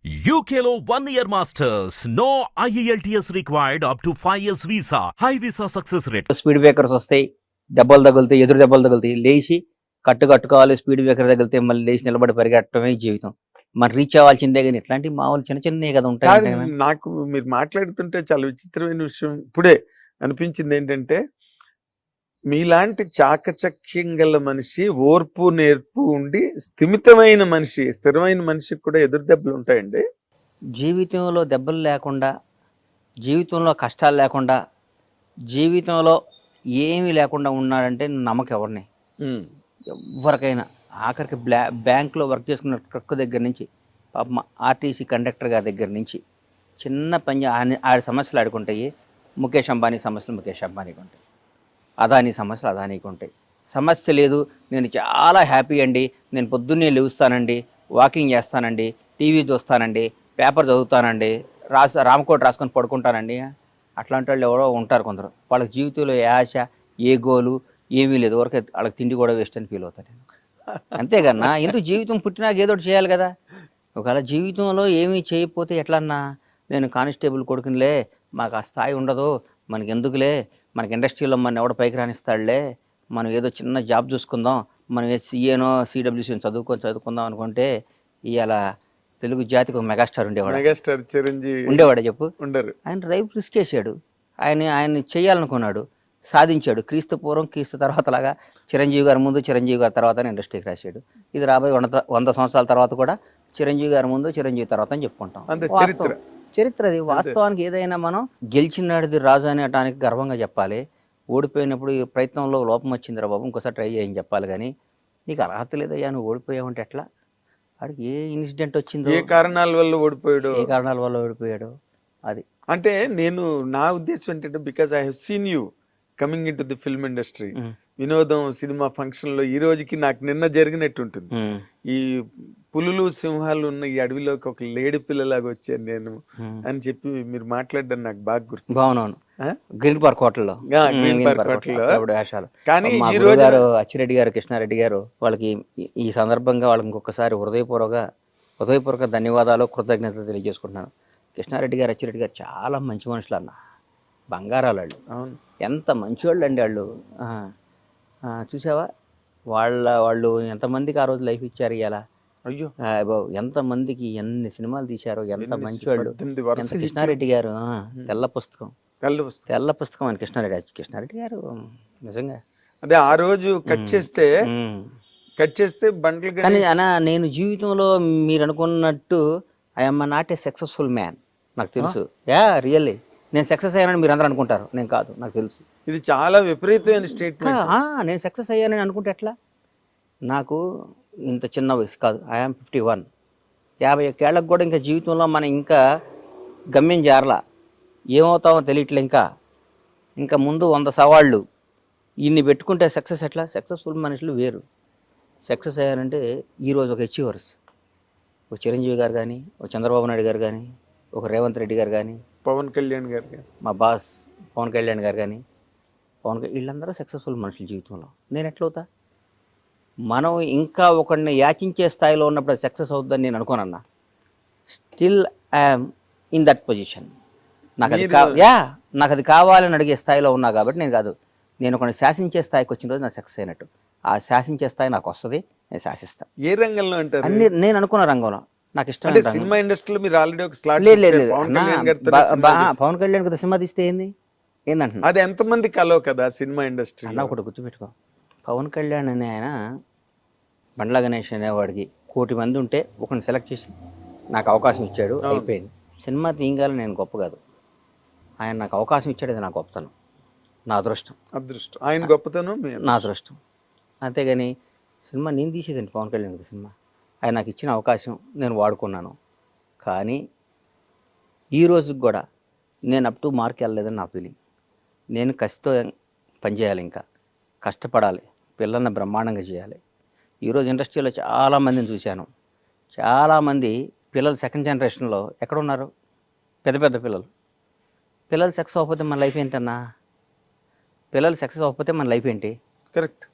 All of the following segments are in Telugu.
UKLO 1 year masters. No IELTS required up to 5 years visa. High visa success rate. Speed breakers వస్తాయి, దెబ్బలు తగులుతాయి, ఎదురు దెబ్బలు తగులుతాయి, లేచి కట్టుకోవాలి. స్పీడ్ బ్రేకర్ తగిలితే మళ్ళీ లేచి నిలబడి పరిగెట్టడమే జీవితం. మనం రీచ్ అవ్వాల్సిందే, కానీ ఇట్లాంటి మామూలు చిన్న చిన్నవి కదా ఉంటాయి. కాదు, నాకు మీరు మాట్లాడుతుంటే చాలా విచిత్రమైన విషయం ఇప్పుడే అనిపించింది. ఏంటంటే మీలాంటి చాకచక్యం గల మనిషి, ఓర్పు నేర్పు ఉండి స్థిమితమైన మనిషి, స్థిరమైన మనిషికి కూడా ఎదురు దెబ్బలు ఉంటాయండి. జీవితంలో దెబ్బలు లేకుండా, జీవితంలో కష్టాలు లేకుండా, జీవితంలో ఏమీ లేకుండా ఉన్నాడంటే నమ్మకం ఎవరిని, ఎవరికైనా. ఆఖరికి బ్యాంకులో వర్క్ చేసుకున్న ట్రక్ దగ్గర నుంచి, పాపం ఆర్టీసీ కండక్టర్ గారి దగ్గర నుంచి, చిన్న పని ఆడి సమస్యలు ఆడుకుంటాయి. ముఖేష్ అంబానీ సమస్యలు ముఖేష్ అంబానీకి ఉంటాయి, అదానీ సమస్యలు అదానీకి ఉంటాయి. సమస్య లేదు, నేను చాలా హ్యాపీ అండి, నేను పొద్దున్నే లేస్తానండి, వాకింగ్ చేస్తానండి, టీవీ చూస్తానండి, పేపర్ చదువుతానండి, రామకోట రాసుకొని పడుకుంటానండి. అట్లాంటి వాళ్ళు ఎవరో ఉంటారు కొందరు. వాళ్ళకి జీవితంలో ఏ ఆశ, ఏ గోలు ఏమీ లేదు, వరకు వాళ్ళకి తిండి కూడా వేస్ట్ అని ఫీల్ అవుతాను నేను. అంతేకన్నా ఎందుకు జీవితం పుట్టినాక ఏదో ఒకటి చేయాలి కదా. ఒకవేళ జీవితంలో ఏమీ చేయకపోతే ఎట్లన్నా, నేను కానిస్టేబుల్ కొడుకునిలే, మాకు ఆ స్థాయి ఉండదు, మనకి ఎందుకులే, మనకి ఇండస్ట్రీలో మన ఎవడ పైకి రానిస్తాడులే, మనం ఏదో చిన్న జాబ్ చూసుకుందాం, మనం సీఏనో సిడబ్ల్యూసీని చదువుకుందాం అనుకుంటే, ఇవాళ తెలుగు జాతికి ఒక మెగాస్టార్ ఉండేవాడు. మెగాస్టార్ చిరంజీవి ఉండేవాడే చెప్పు. ఉండరు. ఆయన రైఫ్ రిస్క్ చేశాడు, ఆయన చేయాలనుకున్నాడు, సాధించాడు. క్రీస్తు పూర్వం క్రీస్తు తర్వాత లాగా చిరంజీవి గారి ముందు, చిరంజీవి గారి తర్వాత ఇండస్ట్రీకి రాశాడు. ఇది రాబోయే 100 సంవత్సరాల తర్వాత కూడా చిరంజీవి గారి ముందు, చిరంజీవి తర్వాత అని చెప్పుకుంటాం. చరిత్ర అది. వాస్తవానికి ఏదైనా మనం గెలిచినాడిది రాజు అనేటానికి గర్వంగా చెప్పాలి. ఓడిపోయినప్పుడు ఈ ప్రయత్నంలో లోపం వచ్చిందిరా బాబు, ఇంకోసారి ట్రై చేయని చెప్పాలి. కానీ నీకు అర్హత లేదయ్యా, నువ్వు ఓడిపోయావంటే ఎట్లా? వాడికి ఏ ఇన్సిడెంట్ వచ్చిందో, ఏ కారణాల వల్ల ఓడిపోయాడు అది. అంటే నేను, నా ఉద్దేశం ఏంటంటే, because I have seen you coming in to the film industry, వినోదం సినిమా ఫంక్షన్ లో, ఈ రోజుకి నాకు నిన్న జరిగినట్టు ఉంటుంది. ఈ పులులు సింహాలు ఉన్న ఈ అడవిలోకి ఒక లేడి పిల్లలాగా వచ్చాను నేను అని చెప్పి మీరు మాట్లాడడం నాకు బాగా గుర్తు. బాగున్నాను. గ్రీన్ పార్క్ హోటల్లో వేషాలు. కానీ ఈ రోజు గారు అచ్చిరెడ్డి గారు, కృష్ణారెడ్డి గారు, వాళ్ళకి ఈ సందర్భంగా వాళ్ళకి ఇంకొకసారి హృదయపూర్వక ధన్యవాదాలు, కృతజ్ఞతలు తెలియజేసుకుంటున్నాను. కృష్ణారెడ్డి గారు, అచ్చిరెడ్డి గారు చాలా మంచి మనుషులు అన్న, బంగారాలు వాళ్ళు. అవును, ఎంత మంచివాళ్ళు అండి వాళ్ళు. చూసావా, వాళ్ళు ఎంతమందికి ఆ రోజు లైఫ్ ఇచ్చారు. ఇలా అయ్యో ఎంతమందికి ఎన్ని సినిమాలు తీశారు, ఎంత మంచివాళ్ళు. ఎంత కృష్ణారెడ్డి గారు, తెల్ల పుస్తకం అని కృష్ణారెడ్డి గారు నిజంగా. అదే ఆ రోజు కట్ చేస్తే బండ్లు. కానీ అన్న, నేను జీవితంలో మీరు అనుకున్నట్టు I'm not a successful man, నాకు తెలుసు. రియల్లీ నేను సక్సెస్ అయ్యానని మీరు అందరూ అనుకుంటారు, నేను కాదు, నాకు తెలుసు. ఇది చాలా విపరీతమైన స్టేట్మెంట్. నేను సక్సెస్ అయ్యానని అనుకుంటే ఎట్లా? నాకు ఇంత చిన్న వయసు కాదు, ఐఎమ్ 51. 51 ఏళ్ళకు కూడా ఇంకా జీవితంలో మనం ఇంకా గమ్యం చేరలా, ఏమవుతామో తెలియట్లే. ఇంకా ముందు 100 సవాళ్ళు ఇన్ని పెట్టుకుంటే సక్సెస్ ఎట్లా? సక్సెస్ఫుల్ మనుషులు వేరు. సక్సెస్ అయ్యారంటే ఈరోజు ఒక అచీవర్స్, ఒక చిరంజీవి గారు కానీ, ఒక చంద్రబాబు నాయుడు గారు కానీ, ఒక రేవంత్ రెడ్డి గారు కానీ, పవన్ కళ్యాణ్ గారు, మా బాస్ పవన్ కళ్యాణ్ గారు కానీ, వీళ్ళందరూ సక్సెస్ఫుల్ మనుషులు జీవితంలో. నేను ఎట్లవుతా? మనం ఇంకా ఒకరిని యాచించే స్థాయిలో ఉన్నప్పుడు అది సక్సెస్ అవుతుందని నేను అనుకోనన్నా. Still I'm in that position. నాకు అది కావాలని అడిగే స్థాయిలో ఉన్నా కాబట్టి నేను కాదు, నేను ఒకరిని శాసించే స్థాయికి వచ్చిన రోజు నాకు సక్సెస్ అయినట్టు. ఆ శాసించే స్థాయి నాకు వస్తుంది, నేను శాసిస్తాను. ఏ రంగంలో అంటారు? అన్ని నేను అనుకున్న రంగంలో. నాకు ఇష్టం సినిమా ఇండస్ట్రీలో మీరు ఆల్రెడీ ఒక స్లాట్. లేదు, పవన్ కళ్యాణ్ కదా సినిమా తీస్తే ఏందంటున్నా, అది ఎంతమంది కలో కదా సినిమా ఇండస్ట్రీ అన్న. ఒకటి గుర్తుపెట్టుకో, పవన్ కళ్యాణ్ అనే ఆయన, బండ్ల గణేష్ అనేవాడికి 1 కోటి మంది ఉంటే ఒకరిని సెలెక్ట్ చేసి నాకు అవకాశం ఇచ్చాడు, అయిపోయింది. సినిమా తీయగాలని నేను గొప్ప కాదు, ఆయన నాకు అవకాశం ఇచ్చాడు, అది నా గొప్పతనం, నా అదృష్టం. ఆయన గొప్పతనం నా అదృష్టం. అంతేగాని సినిమా నేను తీసేదండి పవన్ కళ్యాణ్ సినిమా, ఆయన నాకు ఇచ్చిన అవకాశం నేను వాడుకున్నాను. కానీ ఈ రోజుకి కూడా నేను అప్ టు మార్క్ వెళ్ళలేదని నా ఫీలింగ్. నేను కసితో పనిచేయాలి, ఇంకా కష్టపడాలి, పిల్లల్ని బ్రహ్మాండంగా చేయాలి. ఈరోజు ఇండస్ట్రీలో చాలామందిని చూశాను, చాలామంది పిల్లలు సెకండ్ జనరేషన్లో ఎక్కడున్నారు? పెద్ద పిల్లలు సక్సెస్ అవ్వకపోతే మన లైఫ్ ఏంటన్నా? పిల్లలు సక్సెస్ అవ్వకపోతే మన లైఫ్ ఏంటి? కరెక్ట్.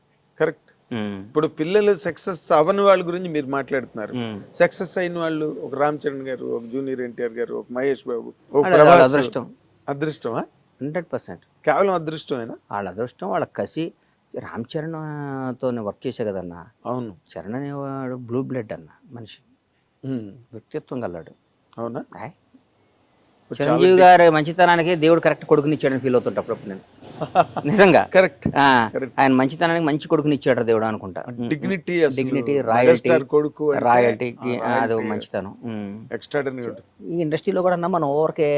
ఇప్పుడు పిల్లలు సక్సెస్ అవ్వని వాళ్ళ గురించి మీరు మాట్లాడుతున్నారు. సక్సెస్ అయిన వాళ్ళు ఒక రామ్ చరణ్ గారు, ఒక జూనియర్ ఎన్టీఆర్ గారు, ఒక మహేష్ బాబు, ఒక ప్రభాస్. అదృష్టం. అదృష్టమా? 100%. కేవలం అదృష్టమేనా? వాళ్ళ అదృష్టం, వాళ్ళ కసి. రామ్ చరణ్ తో వర్క్ చేసే కదన్నా. అవును. చరణ్ అనేవాడు బ్లూ బ్లడ్ అన్న మనిషి, వ్యక్తిత్వం గల్లాడు. అవునా? చిరంజీవి గారి మంచితనానికి దేవుడు కరెక్ట్ కొడుకుని ఇచ్చాడని ఫీల్ అవుతుంటా అప్పుడప్పుడు నేను. నిజంగా కరెక్ట్. ఆయన మంచితనానికి మంచి కొడుకుని ఇచ్చాడు దేవుడు అనుకుంటా. డిగ్నిటీ, రాయల్టీకి అది మంచితనం. ఈ ఇండస్ట్రీలో కూడా అన్న మనం ఊరికే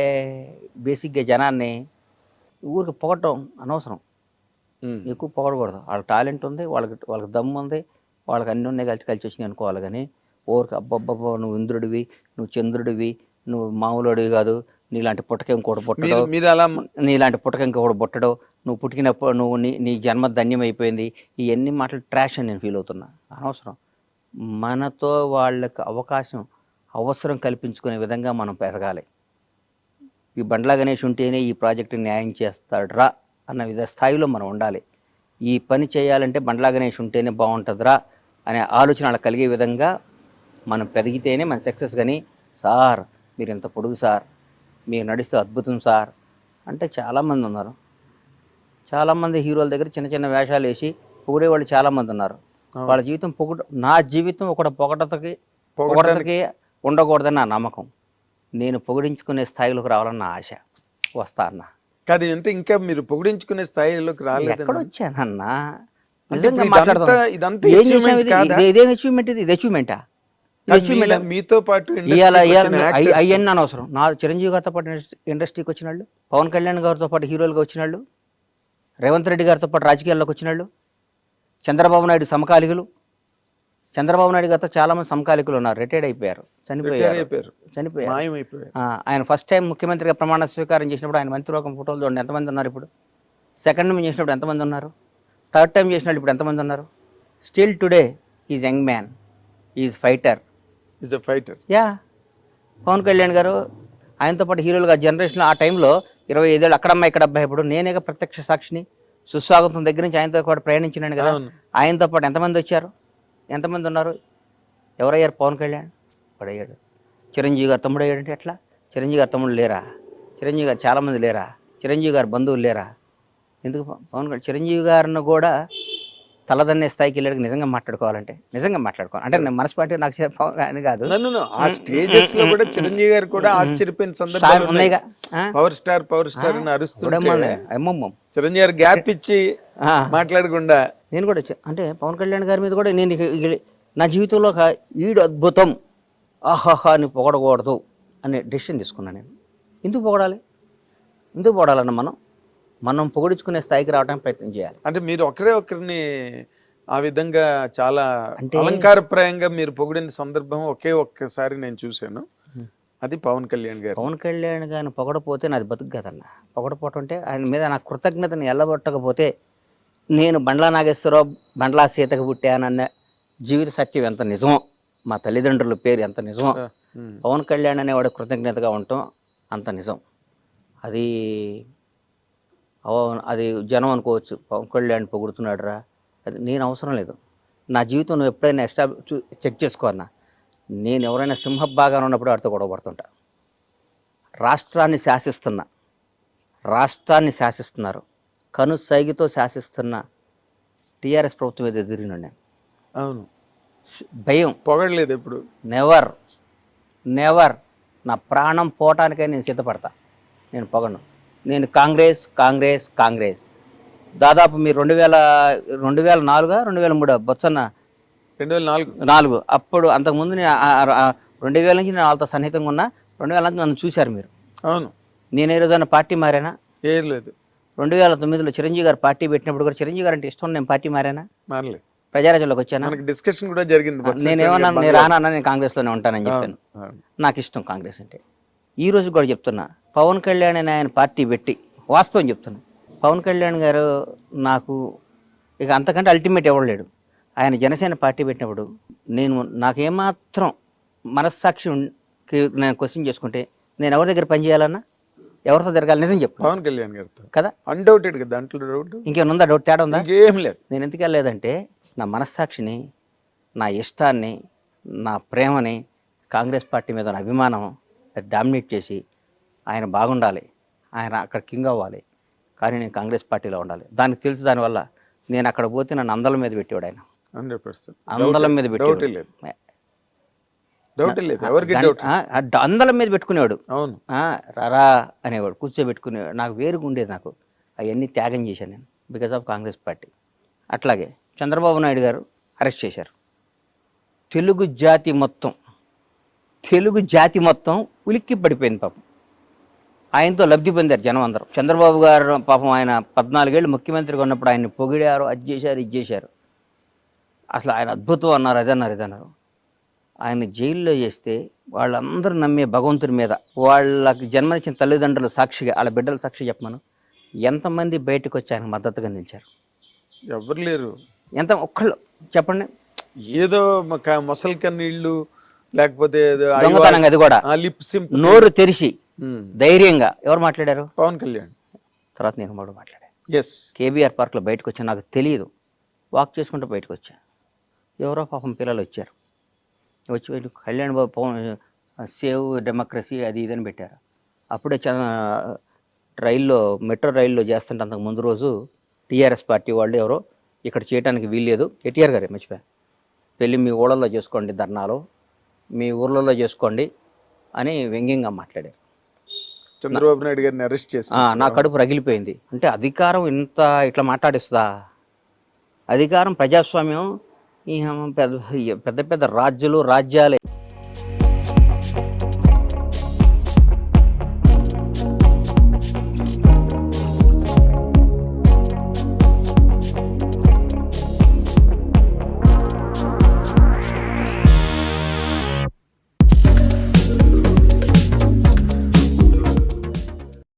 బేసిక్గా జనాన్ని ఊరికి పొగటం అనవసరం, ఎక్కువ పొగడకూడదు. వాళ్ళకి టాలెంట్ ఉంది, వాళ్ళకి దమ్ము ఉంది, వాళ్ళకి అన్ని ఉన్నాయి, కలిసి వచ్చినాయి అనుకోవాలి. కానీ ఊరికి అబ్బబ్బబ్బా నువ్వు ఇంద్రుడివి, నువ్వు చంద్రుడివి, నువ్వు మామూలుడివి కాదు, నీలాంటి పుట్టక ఇంకోటి పుట్టడు, నీలాంటి పుట్టక ఇంకొకటి పుట్టడు, నువ్వు పుట్టినప్పుడు నువ్వు నీ జన్మ ధన్యం అయిపోయింది, ఇవన్నీ మాటలు ట్రాష్ అని నేను ఫీల్ అవుతున్నా. అనవసరం. మనతో వాళ్ళకి అవసరం కల్పించుకునే విధంగా మనం పెరగాలి. ఈ బండ్లా గణేష్ ఉంటేనే ఈ ప్రాజెక్టు న్యాయం చేస్తాడ్రా అన్న స్థాయిలో మనం ఉండాలి. ఈ పని చేయాలంటే బండ్లా గణేష్ ఉంటేనే బాగుంటుందిరా అనే ఆలోచన వాళ్ళకి కలిగే విధంగా మనం పెరిగితేనే మన సక్సెస్. కానీ సార్ మీరు ఎంత పొడుగు సార్, మీరు నడిస్తే అద్భుతం సార్ అంటే చాలామంది ఉన్నారు. చాలామంది హీరోల దగ్గర చిన్న చిన్న వేషాలు వేసి పొగిడేవాళ్ళు చాలామంది ఉన్నారు. వాళ్ళ జీవితం నా జీవితం ఒకటి పొగడతకి ఉండకూడదని నా నమ్మకం. నేను పొగిడించుకునే స్థాయిలోకి రావాలని నా ఆశ. వస్తా అన్న కాదు అంటే ఇంకా మీరు పొగిడించుకునే స్థాయిలోకి రాలేదు. ఎక్కడ వచ్చానన్నా? నిజంగా మాట్లాడతాం. ఇదేం అచీవ్మెంట్? ఇది అచీవ్మెంటా? మీతో పాటు అవన్నీ అనవసరం. నా చిరంజీవి గారితో పాటు ఇండస్ట్రీకి వచ్చిన వాళ్ళు, పవన్ కళ్యాణ్ గారితో పాటు హీరోలుగా వచ్చిన వాళ్ళు, రేవంత్ రెడ్డి గారితో పాటు రాజకీయాల్లోకి వచ్చిన వాళ్ళు, చంద్రబాబు నాయుడు సమకాలికులు. చంద్రబాబు నాయుడు గారితో చాలా మంది సమకాలికులు ఉన్నారు, రిటైర్డ్ అయిపోయారు, చనిపోయారు. ఆయన ఫస్ట్ టైం ముఖ్యమంత్రిగా ప్రమాణ స్వీకారం చేసినప్పుడు ఆయన మంత్రివర్గం ఫోటోలు చూడండి ఎంతమంది ఉన్నారు. ఇప్పుడు సెకండ్ టైం చేసినప్పుడు ఎంతమంది ఉన్నారు, థర్డ్ టైం చేసినప్పుడు ఇప్పుడు ఎంతమంది ఉన్నారు. Still today is young man, is fighter. Yeah Pawan Kalyan గారు ఆయనతో పాటు హీరోలుగా జనరేషన్ ఆ టైంలో 25 ఏళ్ళు అక్కడమ్మ ఇక్కడ అబ్బాయి. ఇప్పుడు నేనేగా ప్రత్యక్ష సాక్షిని. సుస్వాగతం దగ్గర నుంచి ఆయనతో పాటు ప్రయాణించినాను కదా. ఆయనతో పాటు ఎంతమంది వచ్చారు, ఎంతమంది ఉన్నారు? ఎవరయ్యారు? పవన్ కళ్యాణ్ పడయ్యాడు. చిరంజీవి గారు తమ్ముడు అయ్యాడంటే ఎట్లా? చిరంజీవి గారు తమ్ముడు లేరా? చిరంజీవి గారు చాలామంది లేరా? చిరంజీవి గారు బంధువులు లేరా? ఎందుకు పవన్ కళ్యాణ్ చిరంజీవి గారిని కూడా తలదన్నే స్థాయికి వెళ్ళాడు. నిజంగా మాట్లాడుకోవాలి అంటే నేను మనస్పాటి నాకు అని కాదు. చిరంజీవి గారు కూడా ఆశ్చర్యపోయిన సందర్భాలు ఉన్నాయిగా. పవర్ స్టార్ అని అరుస్తుంటే చిరంజీవి గారు గ్యాప్ ఇచ్చి మాట్లాడకుండా నేను కూడా అంటే పవన్ కళ్యాణ్ గారి మీద కూడా నేను నా జీవితంలో ఒక ఈడు అద్భుతం ఆహాహా అని పొగడకూడదు అనే డెసిషన్ తీసుకున్నాను నేను. ఎందుకు పొగడాలన్న మనం పొగిడించుకునే స్థాయికి రావడానికి ప్రయత్నం చేయాలి. అంటే మీరు ఒకరిని ఆ విధంగా చాలా అలంకారప్రాయంగా మీరు పొగిడిన సందర్భం ఒక్కసారి నేను చూశాను. అది పవన్ కళ్యాణ్ గారిని పొగడపోతే నాది బతుకు కదన్న. పొగడపోవటం అంటే ఆయన మీద నా కృతజ్ఞతను ఎల్లబొట్టకపోతే నేను బండ్లా నాగేశ్వరరావు బండ్లా సీతకు పుట్టానన్న జీవిత సత్యం ఎంత నిజమో, మా తల్లిదండ్రుల పేరు ఎంత నిజమో, పవన్ కళ్యాణ్ అనేవాడు కృతజ్ఞతగా ఉండటం అంత నిజం. అది జనం అనుకోవచ్చు, పవన్ కళ్యాణ్ పొగుడుతున్నాడు రా, అది నేను అవసరం లేదు. నా జీవితం నువ్వు ఎప్పుడైనా చెక్ చేసుకో అన్న. నేను ఎవరైనా సింహభాగాన్ని ఉన్నప్పుడు వాడితో గొడవపడుతుంటా. రాష్ట్రాన్ని శాసిస్తున్నారు, కనుసైగితో శాసిస్తున్న టీఆర్ఎస్ ప్రభుత్వం మీద ఎదిరినాను నేను. అవును, భయం, పొగడలేదు ఎప్పుడు, నెవర్. నా ప్రాణం పోవటానికై నేను సిద్ధపడతా, నేను పొగను. నేను కాంగ్రెస్ దాదాపు మీరు 2004-2003 బొత్సన్న 2004 అప్పుడు అంతకుముందు 2000 నుంచి నేను వాళ్ళతో సన్నిహితంగా ఉన్నా. 2000 నుంచి నన్ను చూశారు మీరు. అవును, నేను ఏ రోజైనా పార్టీ మారానా? ఏం లేదు. 2009లో చిరంజీవి గారు పార్టీ పెట్టినప్పుడు కూడా చిరంజీవి గారు అంటే ఇష్టం, నేను పార్టీ మారానా? మారలేదు. ప్రజారాజ్యంలోకి వచ్చానా? డిస్కషన్ కూడా జరిగింది. నేనేమన్నాను, నేను రానా, నేను కాంగ్రెస్లోనే ఉంటానని చెప్పాను. నాకు ఇష్టం కాంగ్రెస్ అంటే. ఈ రోజు కూడా చెప్తున్నా, పవన్ కళ్యాణ్ అని ఆయన పార్టీ పెట్టి వాస్తవం చెప్తున్నా, పవన్ కళ్యాణ్ గారు నాకు ఇక అంతకంటే అల్టిమేట్ ఎవరు లేడు. ఆయన జనసేన పార్టీ పెట్టినప్పుడు నాకేమాత్రం మనస్సాక్షి నేను క్వశ్చన్ చేసుకుంటే నేను ఎవరి దగ్గర పనిచేయాలన్నా, ఎవరితో తిరగాలి? నిజం చెప్పు. పవన్ కళ్యాణ్ గారితో కదా, అన్డౌటెడ్ కదా, దాంట్లో డౌట్ ఇంకేముందా? డౌట్ తేడా ఉందా? ఏం లేదు. నేను ఎందుకు వెళ్ళలేదంటే నా మనస్సాక్షిని, నా ఇష్టాన్ని, నా ప్రేమని, కాంగ్రెస్ పార్టీ మీద ఉన్న అభిమానం డామినేట్ చేసి ఆయన బాగుండాలి, ఆయన అక్కడ కింగ్ అవ్వాలి, కానీ నేను కాంగ్రెస్ పార్టీలో ఉండాలి. దానికి తెలుసు. దానివల్ల నేను అక్కడ పోతే నన్ను అందల మీద పెట్టేవాడు ఆయన. 100%. అందలం మీద పెట్టేవాడు. డౌట్ లేదు, ఎవరికి డౌట్? అందలం మీద పెట్టుకునేవాడు. అవును, రారా అనేవాడు, కూర్చోబెట్టుకునేవాడు. నాకు వేరుగా ఉండేది. నాకు అవన్నీ త్యాగం చేశాను నేను బికాస్ ఆఫ్ కాంగ్రెస్ పార్టీ. అట్లాగే చంద్రబాబు నాయుడు గారు అరెస్ట్ చేశారు. తెలుగు జాతి మొత్తం ఉలిక్కి పడిపోయింది పాపం. ఆయనతో లబ్ధి పొందారు జనం అందరూ. చంద్రబాబు గారు పాపం ఆయన 14 ఏళ్ళు ముఖ్యమంత్రిగా ఉన్నప్పుడు ఆయన్ని పొగిడారు, అది చేశారు, ఇది చేశారు. అసలు ఆయన అద్భుతం అన్నారు, ఇదన్నారు. ఆయన జైల్లో చేస్తే వాళ్ళందరూ నమ్మే భగవంతుడి మీద, వాళ్ళకి జన్మనిచ్చిన తల్లిదండ్రుల సాక్షిగా, వాళ్ళ బిడ్డల సాక్షి చెప్పమను, ఎంతమంది బయటకు వచ్చి ఆయనకు మద్దతుగా నిలిచారు? ఎవరు లేరు. ఒక్కళ్ళు చెప్పండి. ఏదో మొసలి కన్నీళ్ళు, లేకపోతే దొంగతనంగా, అది కూడా లిప్ సింప్, నోరు తెరిచి ధైర్యంగా ఎవరు మాట్లాడారు? పవన్ కళ్యాణ్. తర్వాత నేను కూడా మాట్లాడాను. ఎస్, కేబీఆర్ పార్క్లో బయటకు వచ్చా, నాకు తెలియదు, వాక్ చేసుకుంటూ బయటకు వచ్చా. ఎవరో పాపం పిల్లలు వచ్చారు, వచ్చి కళ్యాణ్ బాబు పవన్ సేవ్ డెమోక్రసీ అది ఇదని పెట్టారు. అప్పుడే మెట్రో రైల్లో చేస్తుంటే అంతకు ముందు రోజు టీఆర్ఎస్ పార్టీ వాళ్ళు ఎవరో ఇక్కడ చేయడానికి వీల్లేదు, కేటీఆర్ గారే మర్చిపోయా, పెళ్ళి మీ ఊళ్ళల్లో చేసుకోండి, ధర్నాలు మీ ఊర్లలో చేసుకోండి అని వ్యంగ్యంగా మాట్లాడారు. చంద్రబాబు నాయుడు గారిని అరెస్ట్ చేసి నా కడుపు రగిలిపోయింది. అంటే అధికారం ఇట్లా మాట్లాడిస్తుందా? అధికారం, ప్రజాస్వామ్యం, ఈ పెద్ద పెద్ద రాజ్యాలే